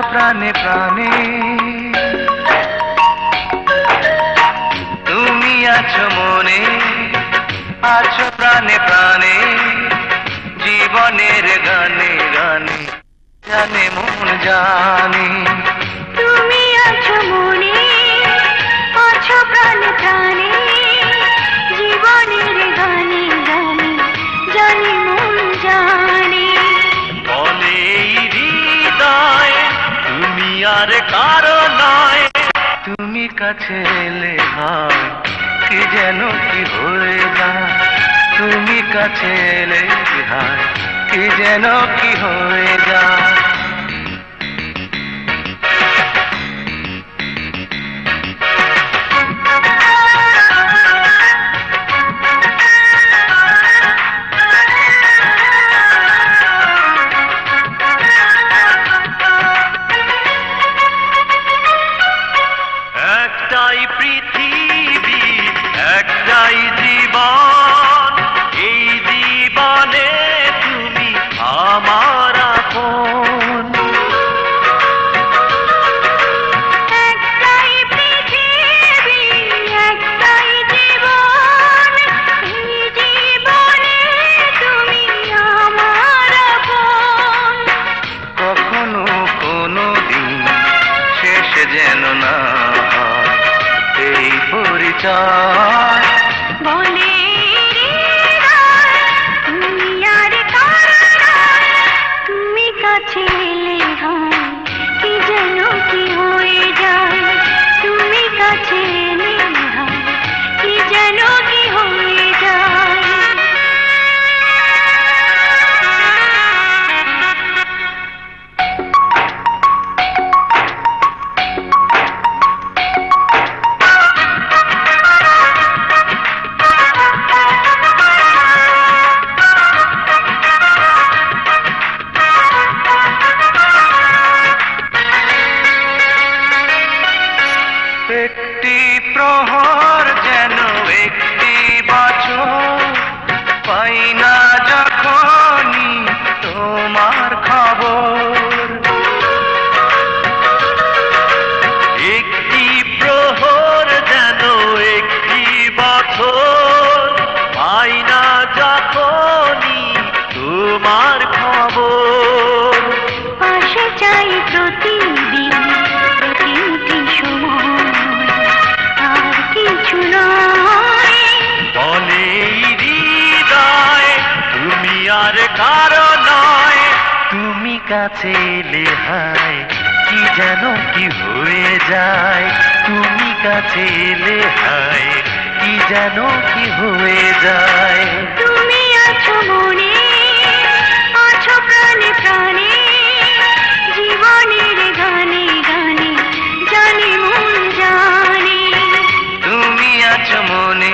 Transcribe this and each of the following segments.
প্রাণে প্রাণে, তুমি আছো মনে, আছো প্রাণে প্রাণে, জীবনের গানে গানে জানে মন জানে। তুমি আছো মনে, আছো প্রাণে প্রাণে, জীবনের গানে গানে জানে মন জানে। বলে হৃদয় তুমি আর কারো নয়, তুমি কাছে এলে হয় কি যেন কি হয়ে যায়, তুমি কাছে এলে হয় কি যেন কি হয়ে যায়। একটাই পৃথিবী, একটাই জীবন, এই জীবনে তুমি আমার আপন। একটাই পৃথিবী, একটাই জীবন, এই জীবনে তুমি আমার আপন। কখনো কোনো দিন শেষ যেন না হয় এই পরিচয়। বলে হৃদয় তুমি আর কারো নয়, তুমি কাছে এলে হয় কি যেন কি হয়ে যায়, তুমি কাছে এলে হয় কি যেন কি হয়ে যায়। একটি প্রহর যেন একটি বছর, পাই না যখনই তোমার খবর। একটি প্রহর যেন একটি বছর, পাই না যখনই তোমার খবর। পাশে চাই প্রতিদিন প্রতিটি সময়, আর কিছু নয়। বলে হৃদয় তুমি আর কারো নয়, তুমি কাছে এলে হয় কি যেন কি হয়ে যায়, তুমি কাছে এলে হয় কি যেন কি হয়ে যায়। তুমি আছো মনে, আছো প্রাণে প্রাণে, জীবনের গানে গানে জানে মন জানে। তুমি আছো মনে,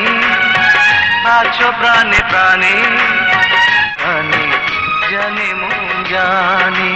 আছো প্রাণে প্রাণে, জানে মন জানে।